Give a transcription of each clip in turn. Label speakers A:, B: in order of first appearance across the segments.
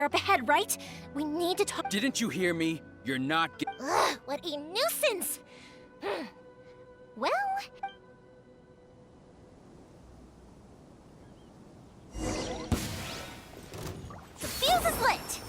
A: Up ahead, right? We need to talk.
B: Didn't you hear me? You're not
A: Ugh, what a nuisance! Well... The fuse is lit!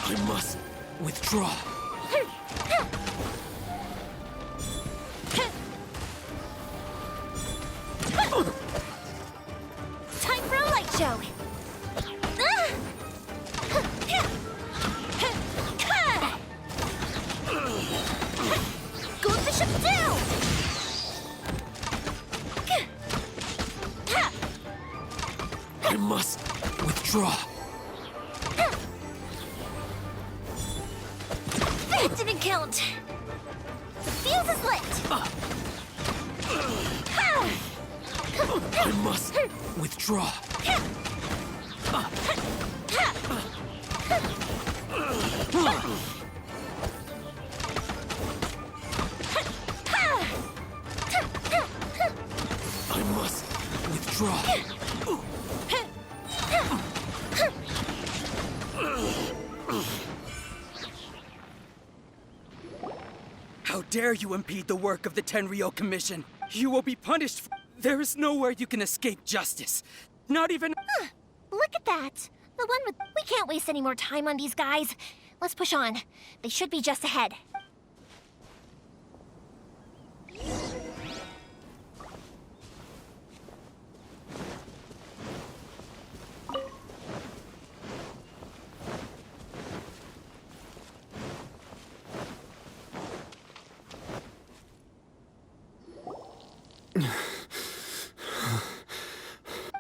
B: I must withdraw.
A: Time for a light show. Goldfish up down.
B: I must withdraw.
A: That didn't count. The fuse is lit.
B: I must withdraw. I must withdraw. How dare you impede the work of the Tenryou Commission? You will be punished. There is nowhere you can escape justice. Not even...
A: Look at that. The one with... We can't waste any more time on these guys. Let's push on. They should be just ahead.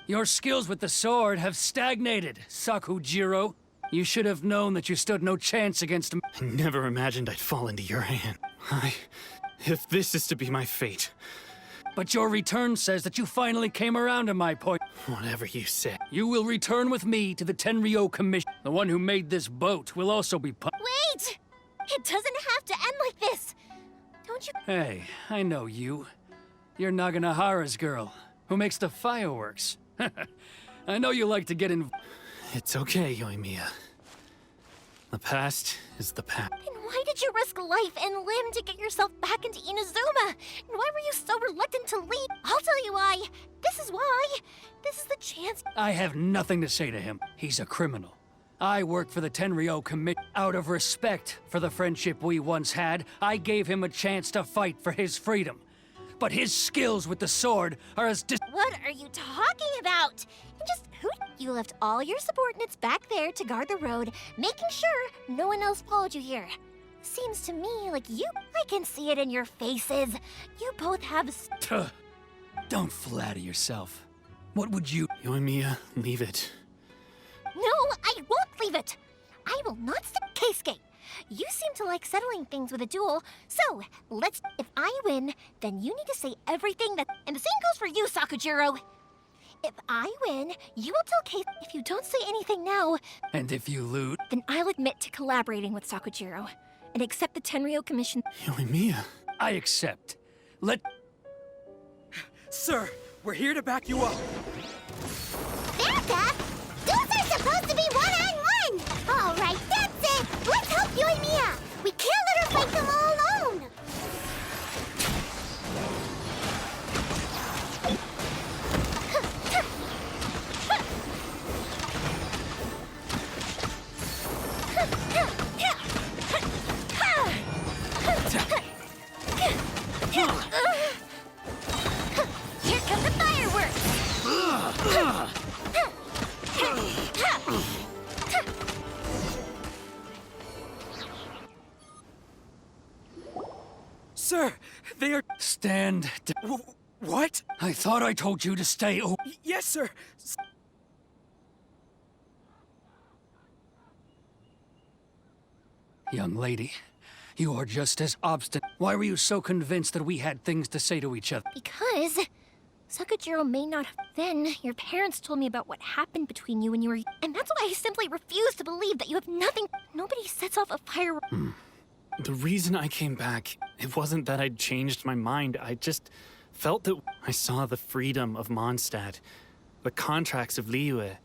C: Your skills with the sword have stagnated, Sakujiro. You should have known that you stood no chance against him.
D: I never imagined I'd fall into your hand. If this is to be my fate...
C: But your return says that you finally came around to my point.
D: Whatever you say.
C: You will return with me to the Tenryou Commission. The one who made this boat will also be
A: Wait! It doesn't have to end like this. Don't you...
C: Hey, I know you. You're Naganahara's girl, who makes the fireworks. I know you like to get in...
D: It's okay, Yoimiya. The past is the past.
A: And why did you risk life and limb to get yourself back into Inazuma? And why were you so reluctant to leave? I'll tell you why. This is why. This is the chance.
C: I have nothing to say to him. He's a criminal. I work for the Tenryo Commission. Out of respect for the friendship we once had, I gave him a chance to fight for his freedom. But his skills with the sword are as
A: What are you talking about? And just who? You left all your subordinates back there to guard the road, making sure no one else followed you here. Seems to me like I can see it in your faces. You both have.
C: Tuh. Don't flatter yourself. What would you?
D: Yoimiya, leave it.
A: No, I won't leave it. I will not stop Keisuke. You seem to like settling things with a duel, so let's. If I win, then you need to say everything that. And the same goes for you, Sakujiro. If I win, you will tell Kate. If you don't say anything now,
C: And if you lose?
A: then I'll admit to collaborating with Sakujiro and accept the Tenryo Commission.
D: Yoimiya.
C: I accept. Let.
B: Sir, we're here to back you up.
A: Backup? Those are supposed to be one-on-one! All right, that's it! Let's help Yoimiya! We can't let her fight them all alone! Here come the fireworks!
B: Sir, they are.
C: Stand.
B: What?
C: I thought I told you to stay. Oh.
B: Yes, sir.
C: Young lady, you are just as obstinate. Why were you so convinced that we had things to say to each other?
A: Because Sakujiro may not have. Then your parents told me about what happened between you when you were. And that's why I simply refuse to believe that you have nothing. Nobody sets off a firework.
D: The reason I came back, it wasn't that I'd changed my mind. I just felt that I saw the freedom of Mondstadt, the contracts of Liyue,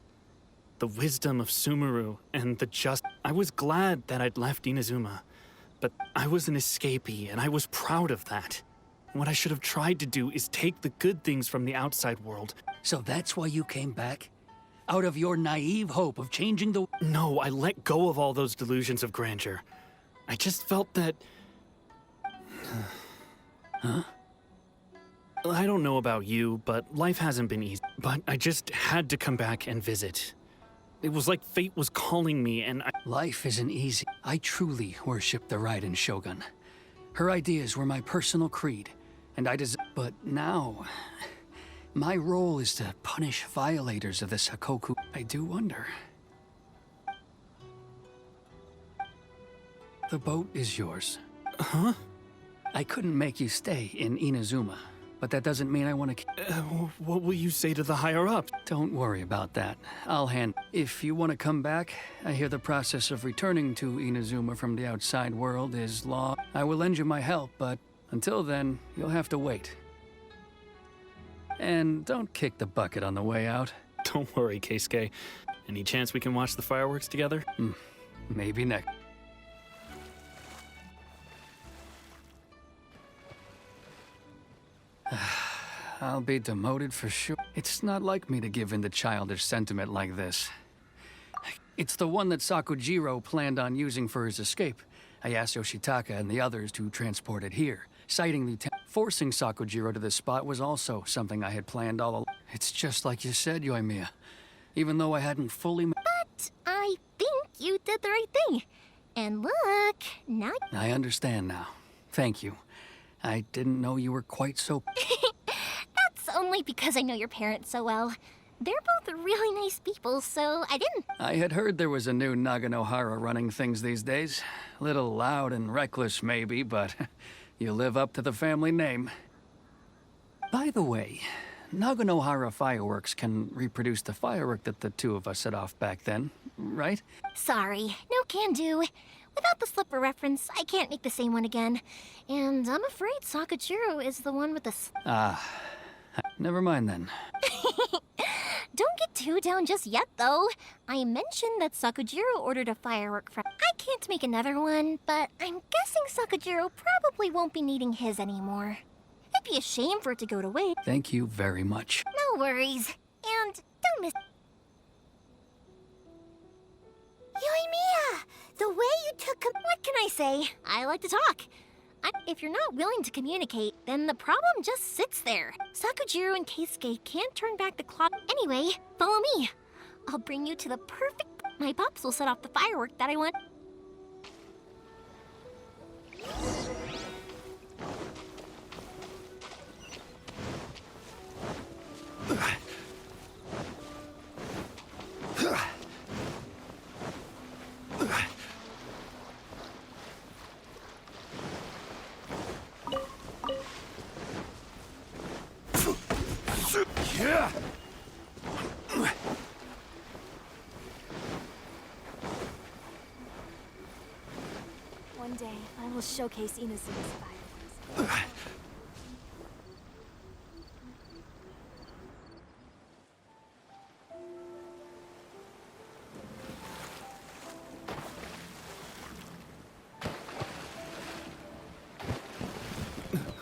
D: the wisdom of Sumeru, and the just. I was glad that I'd left Inazuma, but I was an escapee, and I was proud of that. What I should have tried to do is take the good things from the outside world.
C: So that's why you came back? Out of your naive hope of changing the...
D: No, I let go of all those delusions of grandeur. I just felt that...
C: Huh?
D: I don't know about you, but life hasn't been easy. But I just had to come back and visit. It was like fate was calling me, and
C: Life isn't easy. I truly worship the Raiden Shogun. Her ideas were my personal creed, and But now, my role is to punish violators of this Hakoku. I do wonder. The boat is yours.
D: Huh?
C: I couldn't make you stay in Inazuma, but that doesn't mean I want to...
D: What will you say to the higher-up?
C: Don't worry about that. I'll hand... If you want to come back, I hear the process of returning to Inazuma from the outside world is long. I will lend you my help, but until then, you'll have to wait. And don't kick the bucket on the way out.
D: Don't worry, Keisuke. Any chance we can watch the fireworks together?
C: Maybe next. I'll be demoted for sure. It's not like me to give in to childish sentiment like this. It's the one that Sakujiro planned on using for his escape. I asked Yoshitaka and the others to transport it here. Citing Lieutenant... Forcing Sakujiro to this spot was also something I had planned all along. It's just like you said, Yoimiya. Even though I hadn't fully...
A: But I think you did the right thing. And look, now...
C: I understand now. Thank you. I didn't know you were quite so...
A: That's only because I know your parents so well. They're both really nice people, so I didn't...
C: I had heard there was a new Naganohara running things these days. Little loud and reckless, maybe, but you live up to the family name. By the way, Naganohara fireworks can reproduce the firework that the two of us set off back then, right?
A: Sorry, no can do. Without the slipper reference, I can't make the same one again. And I'm afraid Sakujiro is the one with the...
C: Never mind then.
A: Don't get too down just yet, though. I mentioned that Sakujiro ordered a firework from... I can't make another one, but I'm guessing Sakujiro probably won't be needing his anymore. It'd be a shame for it to go to waste.
C: Thank you very much.
A: No worries. And don't miss... Yoimiya! The way you took... What can I say? I like to talk. If you're not willing to communicate, then the problem just sits there. Sakujiro and Keisuke can't turn back the clock. Anyway, follow me. I'll bring you to the perfect... My pops will set off the firework that I want.
C: Yeah.
E: One day, I will showcase Inuzu's fireworks.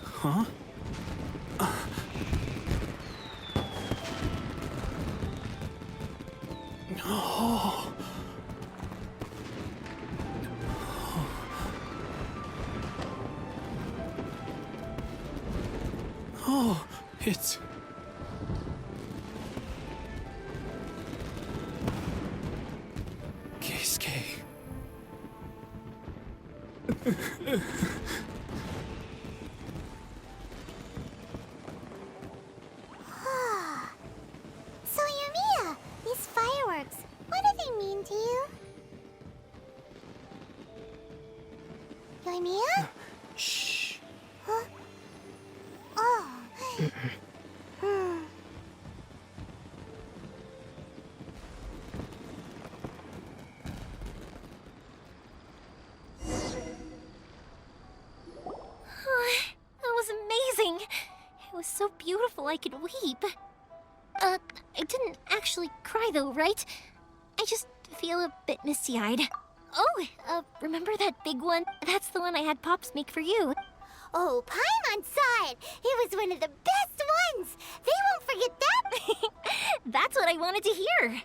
D: Huh? Oh. Oh, it's... Keisuke.
A: So, Yoimiya, these fireworks, what do they mean to you? Yoimiya?
D: Shh.
A: Huh? Oh. That was amazing. It was so beautiful I could weep. I didn't actually cry though, right? I just feel a bit misty-eyed. Oh, remember that big one? That's the one I had Pops make for you. Oh, Paimon's side! It was one of the best ones! They won't forget that! That's what I wanted to hear.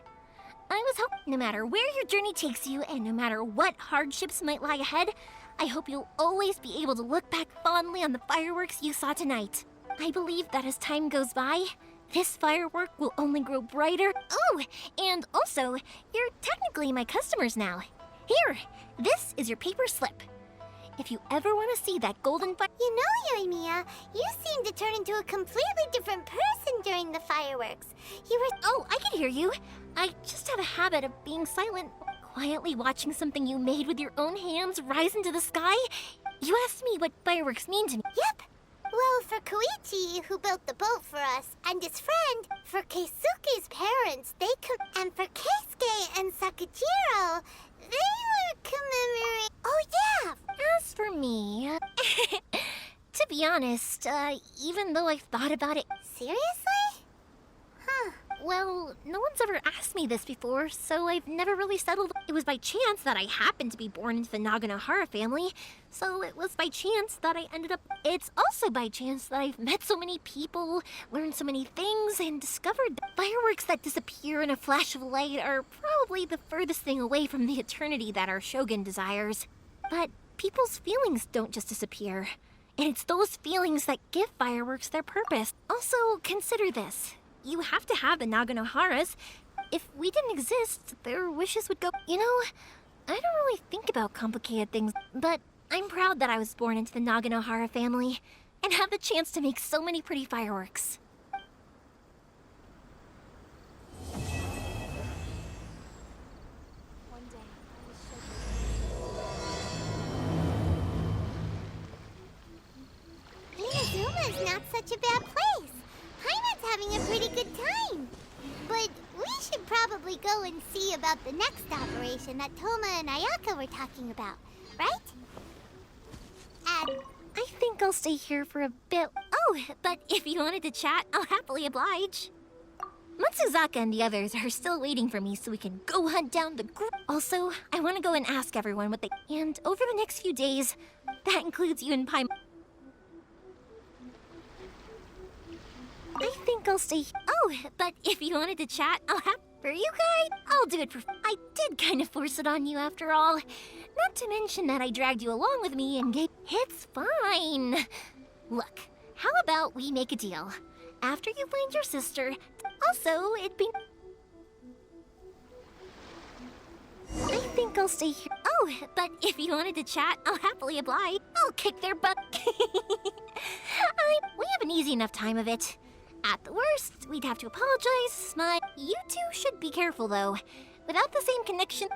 A: I was hoping no matter where your journey takes you and no matter what hardships might lie ahead, I hope you'll always be able to look back fondly on the fireworks you saw tonight. I believe that as time goes by, this firework will only grow brighter. Oh, and also, you're technically my customers now. Here, this is your paper slip. If you ever want to see that golden fire... You know, Yoimiya, you seem to turn into a completely different person during the fireworks. You were... Oh, I can hear you. I just have a habit of being silent, quietly watching something you made with your own hands rise into the sky. You asked me what fireworks mean to me. Yep. Well, for Koichi, who built the boat for us, and his friend, for Keisuke's parents, and for Keisuke and Sakujiro, they were commemorating... Oh, yeah! As for me... to be honest, even though I've thought about it... Seriously? Huh. Well, no one's ever asked me this before, so I've never really settled. It was by chance that I happened to be born into the Naganohara family, so it was by chance that I ended up... It's also by chance that I've met so many people, learned so many things, and discovered that fireworks that disappear in a flash of light are probably the furthest thing away from the eternity that our shogun desires. But people's feelings don't just disappear, and it's those feelings that give fireworks their purpose. Also, consider this. You have to have the Naganoharas. If we didn't exist, their wishes would go... You know, I don't really think about complicated things, but I'm proud that I was born into the Naganohara family and have the chance to make so many pretty fireworks.
E: One day, I will showcase.
A: Inazuma's not such a bad place. Paimon's having a pretty good time. But we should probably go and see about the next operation that Toma and Ayaka were talking about, right? I think I'll stay here for a bit. Oh, but if you wanted to chat, I'll happily oblige. Matsuzaka and the others are still waiting for me so we can go hunt down the Also, I want to go and ask everyone what they... And over the next few days, that includes you and Pai... I think I'll stay... Oh, but if you wanted to chat, I'll have... For you guys, I'll do it for... I did kind of force it on you after all. Not to mention that I dragged you along with me and gave... It's fine. Look, how about we make a deal? After you find your sister... Also, it'd be... I think I'll stay here. Oh, but if you wanted to chat, I'll happily oblige. I'll kick their butt. We have an easy enough time of it. At the worst, we'd have to apologize, smile. You two should be careful, though. Without the same connection...